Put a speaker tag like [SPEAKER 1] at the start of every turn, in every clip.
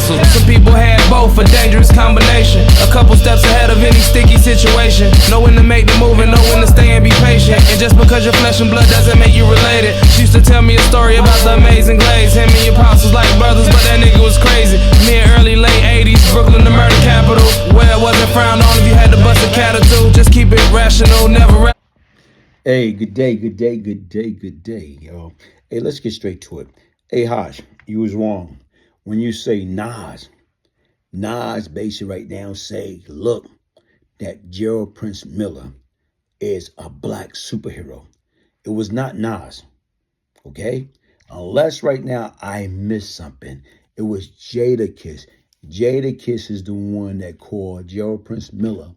[SPEAKER 1] hustle. Some people had both, a dangerous combination. A couple steps ahead of any sticky situation. Know when to make the move and know when to stay and be patient. And just because you're flesh and blood doesn't make you related. She used to tell me a story about the amazing glaze. Him and your pops was like brothers, but that nigga was crazy. Me in early, late 80s, Brooklyn, the murder capital. Where it wasn't frowned on if you had to bust a cat or two. Just keep it rational, never
[SPEAKER 2] Hey, good day, good day, good day, good day, yo. Hey, let's get straight to it. Hey, Hosh, you was wrong. When you say Nas basically right now say, look, that Gerald Prince Miller is a black superhero. It was not Nas, okay? Unless right now I missed something. It was Jadakiss. Jadakiss is the one that called Gerald Prince Miller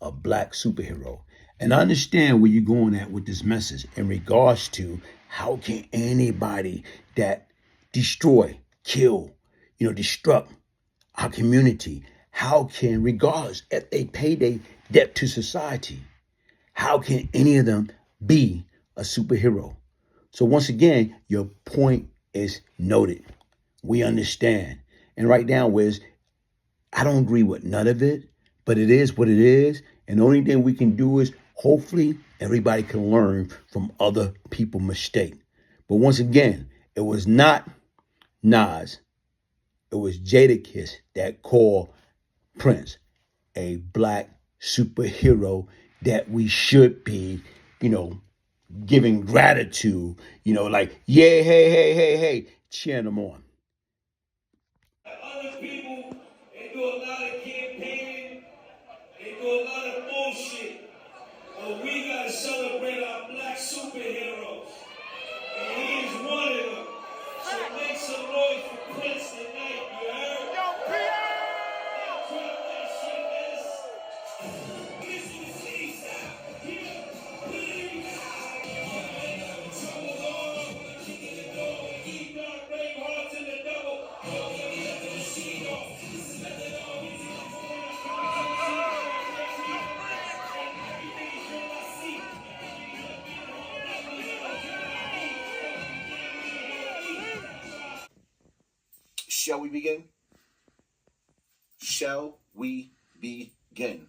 [SPEAKER 2] a black superhero. And I understand where you're going at with this message in regards to how can anybody that destroy, kill, destruct our community, how can, regardless if they pay their debt to society, how can any of them be a superhero? So once again, your point is noted. We understand. And right now, Wiz, I don't agree with none of it, but it is what it is. And the only thing we can do is hopefully everybody can learn from other people's mistakes. But once again, it was not Nas. It was Jadakiss that called Prince a black superhero that we should be, giving gratitude, like, yeah, hey, cheering them on.
[SPEAKER 3] Other people, they do a lot of campaigning, they do a lot of bullshit. But we gotta celebrate our black superheroes. And he is one of them. So make some noise for Prince tonight, you heard? Yo, Pierre! Drop that shit, man. This is freestyle. Yeah, put it in the trouble on. Kicking the door. Keep our brave hearts in the double.
[SPEAKER 4] Shall we begin? Shall we begin?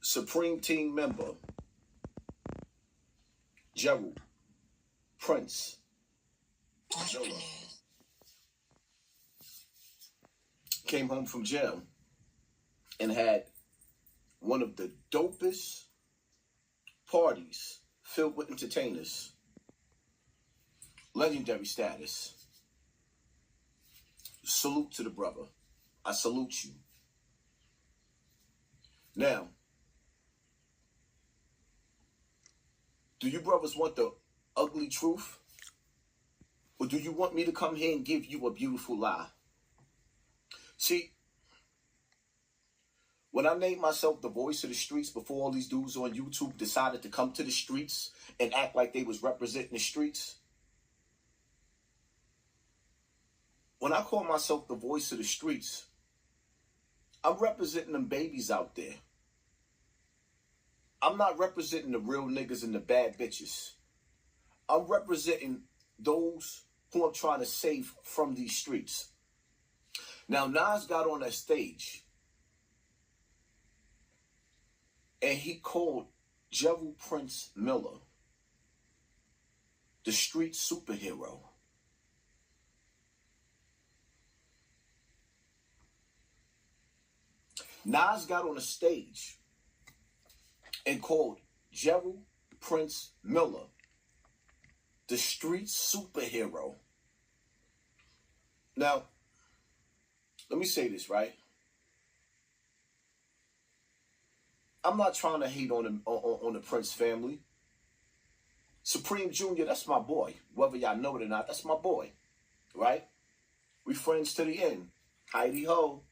[SPEAKER 4] Supreme Team member Gerald Prince Miller came home from jail and had one of the dopest parties filled with entertainers. Legendary status. Salute to the brother. I salute you. Now, do you brothers want the ugly truth? Or do you want me to come here and give you a beautiful lie? See, when I named myself the voice of the streets before all these dudes on YouTube decided to come to the streets and act like they was representing the streets, when I call myself the voice of the streets, I'm representing them babies out there. I'm not representing the real niggas and the bad bitches. I'm representing those who I'm trying to save from these streets. Now, Nas got on that stage and he called Gerald Prince Miller the street superhero. Nas got on a stage and called Gerald Prince Miller the street superhero. Now, let me say this, right? I'm not trying to hate on the Prince family. Supreme Jr., that's my boy. Whether y'all know it or not, that's my boy, right? We friends to the end. Heidi ho.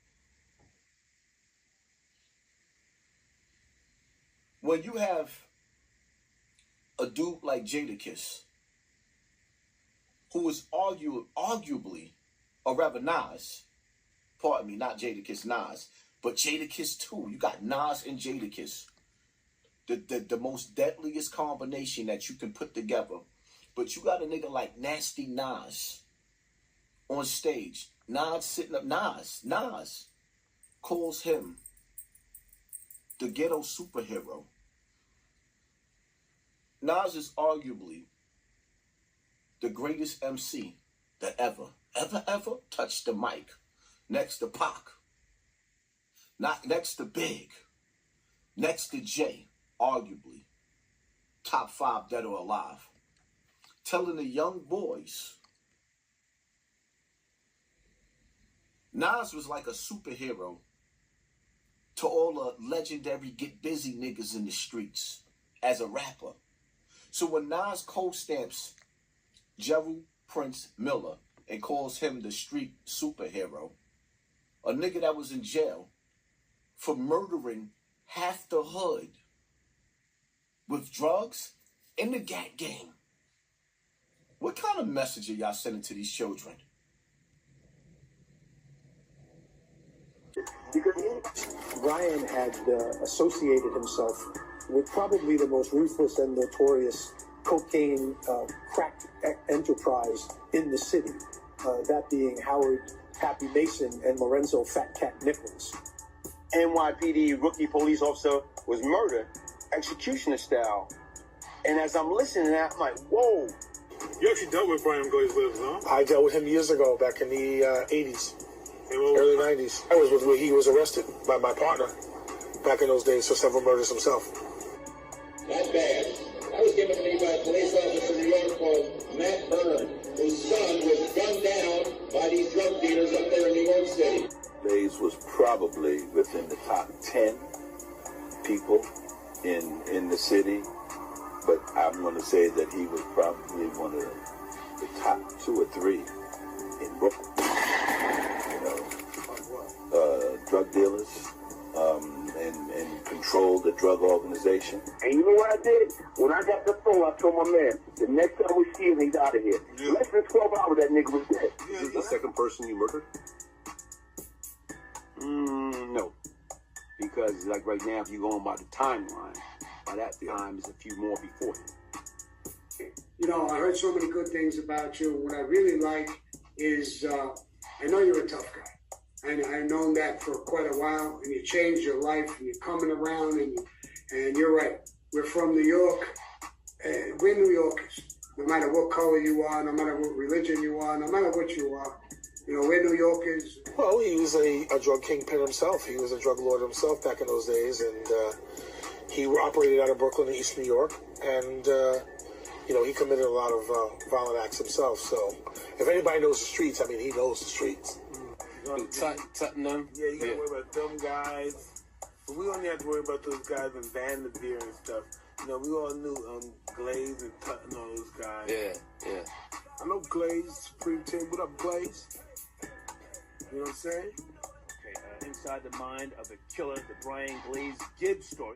[SPEAKER 4] When you have a dude like Jadakiss, who is arguably, or rather Nas, pardon me, not Jadakiss, Nas, but Jadakiss too. You got Nas and Jadakiss. The most deadliest combination that you can put together But you got a nigga like Nasty Nas on stage. Nas sitting up. Nas calls him the ghetto superhero. Nas is arguably the greatest MC that ever touched the mic. Next to Pac. Not next to Big. Next to Jay. Arguably. Top 5 dead or alive. Telling the young boys. Nas was like a superhero to all the legendary get busy niggas in the streets as a rapper. So when Nas co-stamps Gerald Prince Miller and calls him the street superhero, a nigga that was in jail for murdering half the hood with drugs in the Gat game. What kind of message are y'all sending to these children?
[SPEAKER 5] Because Ryan had associated himself with probably the most ruthless and notorious cocaine crack enterprise in the city, that being Howard Pappy Mason and Lorenzo Fat Cat Nichols.
[SPEAKER 6] NYPD rookie police officer was murdered, executioner style. And as I'm listening to that, I'm like, whoa.
[SPEAKER 7] You actually dealt with Brian Glaze Lives, huh?
[SPEAKER 8] I dealt with him years ago, back in the 80s, early 90s. I was with he was arrested by my partner back in those days for several murders himself.
[SPEAKER 9] Not bad. I was given to me by a police officer in New York called Matt Byrne, whose son was gunned down by these drug dealers up there in New York City.
[SPEAKER 10] Glaze was probably within the top 10 people in the city, but I'm going to say that he was probably one of the top 2 or 3 in Brooklyn. You know, drug dealers, and controlled the drug organization.
[SPEAKER 6] And you know what I did? When I got the phone, I told my man, the next time we see him, he's out of here. Yeah. Less than 12 hours, that nigga was dead.
[SPEAKER 7] Yeah,
[SPEAKER 6] Is this the second person you murdered?
[SPEAKER 11] No. Because, like right now, if you're going by the timeline, by that time, there's a few more before him.
[SPEAKER 12] You know, I heard so many good things about you. What I really like is, I know you're a tough guy. And I've known that for quite a while, and you changed your life, and you're coming around, and you're right. We're from New York, and we're New Yorkers. No matter what color you are, no matter what religion you are, no matter what you are, you know, we're New Yorkers.
[SPEAKER 8] Well, he was a drug kingpin himself. He was a drug lord himself back in those days, and he operated out of Brooklyn and East New York, and you know, he committed a lot of violent acts himself. So, if anybody knows the streets, I mean, he knows the streets.
[SPEAKER 7] Tottenham. Yeah, you gotta worry about them guys. But we only have to worry about those guys in Vanderveer and stuff. You know, we all knew Glaze and Tottenham, all those guys.
[SPEAKER 11] Yeah.
[SPEAKER 7] I know Glaze, Supreme Team. What up, Glaze? You know what I'm saying?
[SPEAKER 13] Okay, inside the mind of the killer, the Brian Glaze Gibbs story.